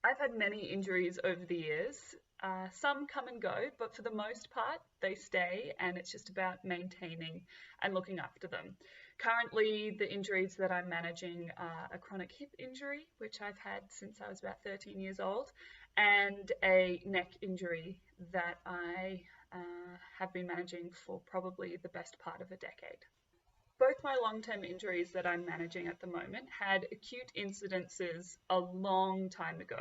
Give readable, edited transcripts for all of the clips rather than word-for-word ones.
I've had many injuries over the years. Some come and go, but for the most part, they stay, and it's just about maintaining and looking after them. Currently, the injuries that I'm managing are a chronic hip injury, which I've had since I was about 13 years old, and a neck injury that I have been managing for probably the best part of a decade. Both my long-term injuries that I'm managing at the moment had acute incidences a long time ago.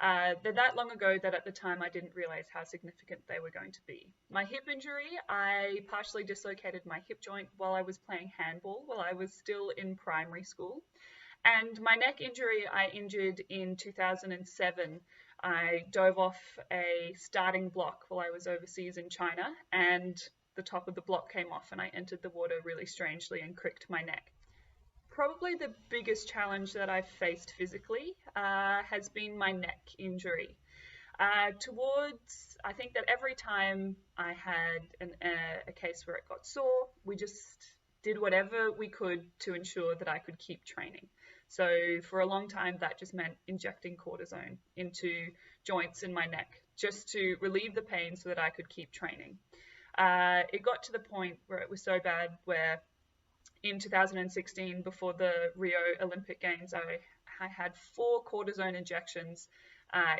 They're that long ago that at the time I didn't realize how significant they were going to be. My hip injury, I partially dislocated my hip joint while I was playing handball while I was still in primary school. And my neck injury, I injured in 2007. I dove off a starting block while I was overseas in China, and the top of the block came off, and I entered the water really strangely and cricked my neck. Probably the biggest challenge that I've faced physically has been my neck injury. I think that every time I had a case where it got sore, we just did whatever we could to ensure that I could keep training. So for a long time, that just meant injecting cortisone into joints in my neck just to relieve the pain so that I could keep training. It got to the point where it was so bad where in 2016, before the Rio Olympic Games, I had 4 cortisone injections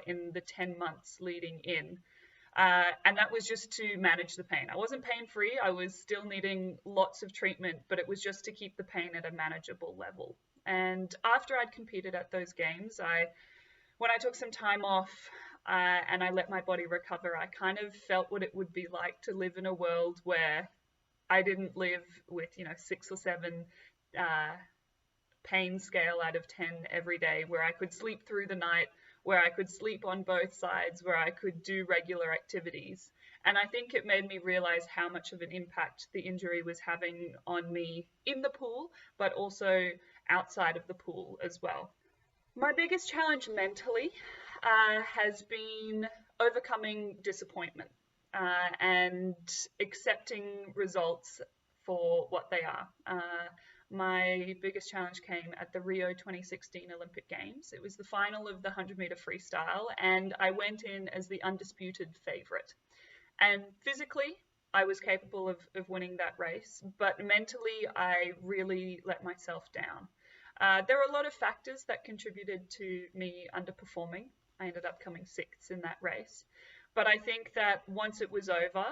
in the 10 months leading in. And that was just to manage the pain. I wasn't pain free. I was still needing lots of treatment, but it was just to keep the pain at a manageable level. And after I'd competed at those games, when I took some time off and I let my body recover, I kind of felt what it would be like to live in a world where I didn't live with, 6 or 7 pain scale out of 10 every day, where I could sleep through the night, where I could sleep on both sides, where I could do regular activities. And I think it made me realize how much of an impact the injury was having on me in the pool, but also outside of the pool as well. My biggest challenge mentally has been overcoming disappointment and accepting results for what they are. My biggest challenge came at the Rio 2016 Olympic Games. It was the final of the 100-meter freestyle, and I went in as the undisputed favorite. And physically, I was capable of winning that race, but mentally, I really let myself down. There were a lot of factors that contributed to me underperforming. I ended up coming 6th in that race. But I think that once it was over,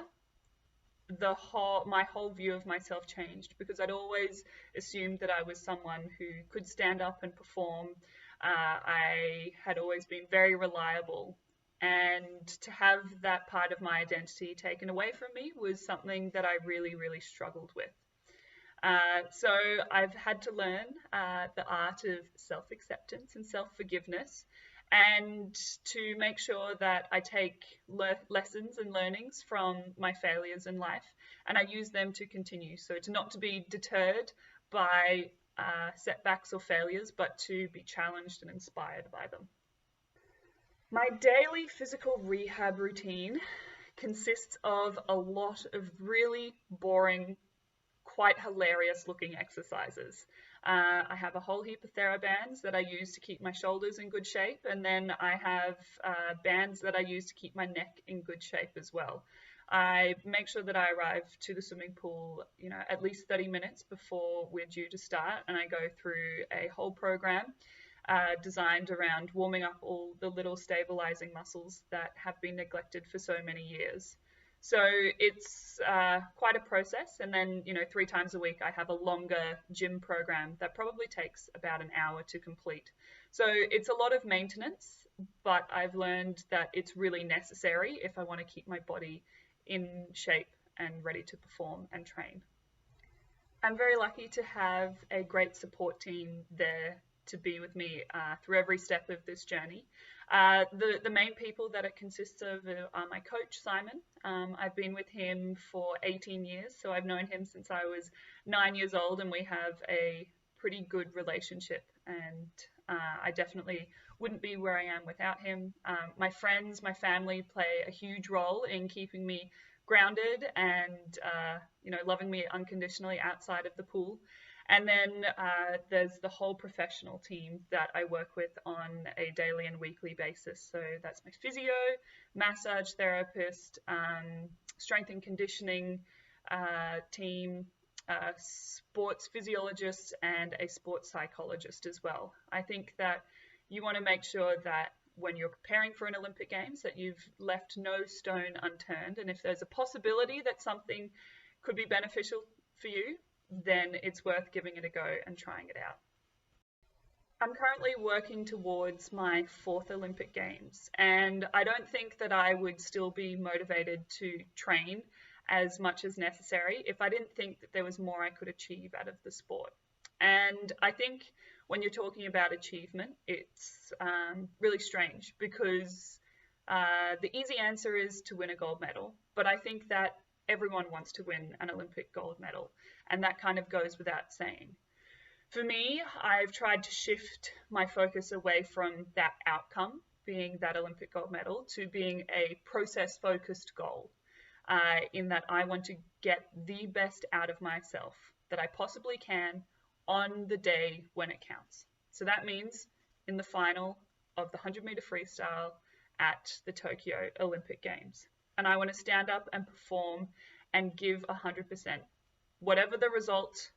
my whole view of myself changed, because I'd always assumed that I was someone who could stand up and perform. I had always been very reliable, and to have that part of my identity taken away from me was something that I really, really struggled with. So I've had to learn the art of self-acceptance and self-forgiveness, and to make sure that I take lessons and learnings from my failures in life, and I use them to continue. So to not to be deterred by setbacks or failures, but to be challenged and inspired by them. My daily physical rehab routine consists of a lot of really boring, quite hilarious looking exercises. I have a whole heap of TheraBands that I use to keep my shoulders in good shape, and then I have bands that I use to keep my neck in good shape as well. I make sure that I arrive to the swimming pool, at least 30 minutes before we're due to start, and I go through a whole program designed around warming up all the little stabilizing muscles that have been neglected for so many years. So it's quite a process. And then, 3 times a week, I have a longer gym program that probably takes about an hour to complete. So it's a lot of maintenance, but I've learned that it's really necessary if I want to keep my body in shape and ready to perform and train. I'm very lucky to have a great support team there to be with me through every step of this journey. The main people that it consists of are my coach, Simon. I've been with him for 18 years, so I've known him since I was 9 years old, and we have a pretty good relationship, and I definitely wouldn't be where I am without him. My friends, my family play a huge role in keeping me grounded and loving me unconditionally outside of the pool. And then there's the whole professional team that I work with on a daily and weekly basis. So that's my physio, massage therapist, strength and conditioning team, sports physiologist, and a sports psychologist as well. I think that you want to make sure that when you're preparing for an Olympic Games that you've left no stone unturned, and if there's a possibility that something could be beneficial for you, then it's worth giving it a go and trying it out. I'm currently working towards my 4th Olympic Games, and I don't think that I would still be motivated to train as much as necessary if I didn't think that there was more I could achieve out of the sport. And I think when you're talking about achievement, it's really strange because the easy answer is to win a gold medal, but I think that everyone wants to win an Olympic gold medal, and that kind of goes without saying. For me, I've tried to shift my focus away from that outcome, being that Olympic gold medal, to being a process-focused goal, in that I want to get the best out of myself that I possibly can on the day when it counts. So that means in the final of the 100-meter freestyle at the Tokyo Olympic Games. And I want to stand up and perform and give 100%. Whatever the result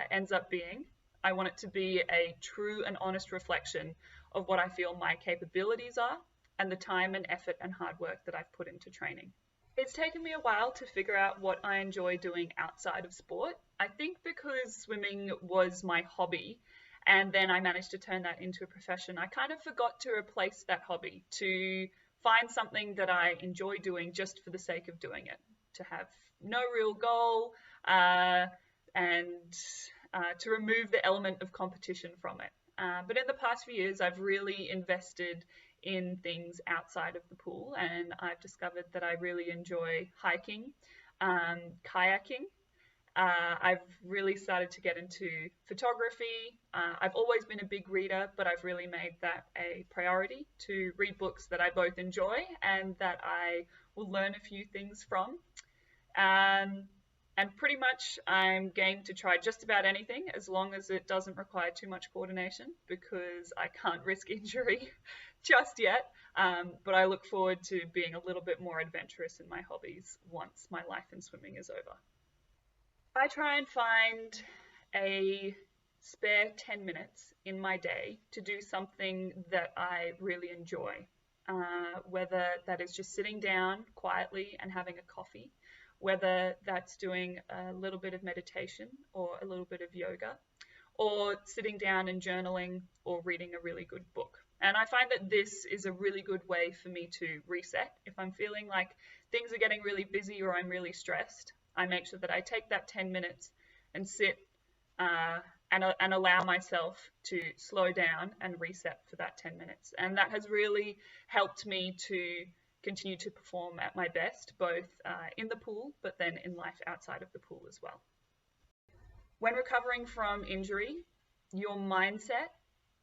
ends up being, I want it to be a true and honest reflection of what I feel my capabilities are and the time and effort and hard work that I've put into training. It's taken me a while to figure out what I enjoy doing outside of sport. I think because swimming was my hobby and then I managed to turn that into a profession, I kind of forgot to replace that hobby, to find something that I enjoy doing just for the sake of doing it, to have no real goal and to remove the element of competition from it. But in the past few years, I've really invested in things outside of the pool, and I've discovered that I really enjoy hiking, kayaking. I've really started to get into photography. I've always been a big reader, but I've really made that a priority to read books that I both enjoy and that I will learn a few things from. And pretty much I'm game to try just about anything as long as it doesn't require too much coordination, because I can't risk injury just yet. But I look forward to being a little bit more adventurous in my hobbies once my life in swimming is over. I try and find a spare 10 minutes in my day to do something that I really enjoy, whether that is just sitting down quietly and having a coffee, whether that's doing a little bit of meditation or a little bit of yoga, or sitting down and journaling or reading a really good book. And I find that this is a really good way for me to reset. If I'm feeling like things are getting really busy or I'm really stressed, I make sure that I take that 10 minutes and sit and allow myself to slow down and reset for that 10 minutes. And that has really helped me to continue to perform at my best, both in the pool, but then in life outside of the pool as well. When recovering from injury, your mindset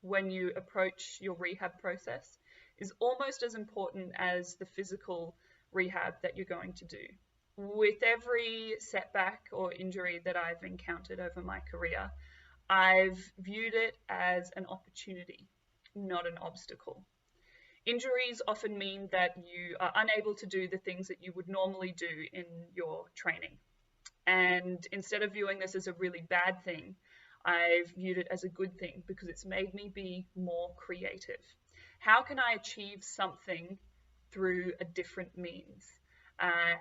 when you approach your rehab process is almost as important as the physical rehab that you're going to do. With every setback or injury that I've encountered over my career, I've viewed it as an opportunity, not an obstacle. Injuries often mean that you are unable to do the things that you would normally do in your training. And instead of viewing this as a really bad thing, I've viewed it as a good thing because it's made me be more creative. How can I achieve something through a different means?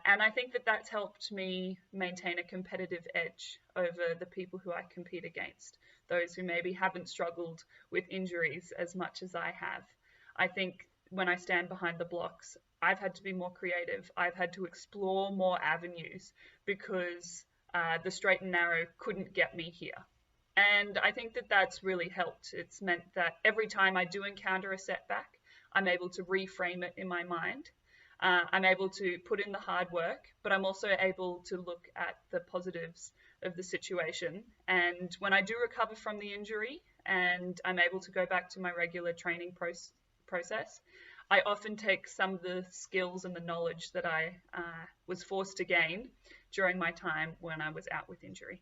And I think that that's helped me maintain a competitive edge over the people who I compete against, those who maybe haven't struggled with injuries as much as I have. I think when I stand behind the blocks, I've had to be more creative. I've had to explore more avenues because the straight and narrow couldn't get me here. And I think that that's really helped. It's meant that every time I do encounter a setback, I'm able to reframe it in my mind. I'm able to put in the hard work, but I'm also able to look at the positives of the situation. And when I do recover from the injury and I'm able to go back to my regular training process, I often take some of the skills and the knowledge that I was forced to gain during my time when I was out with injury.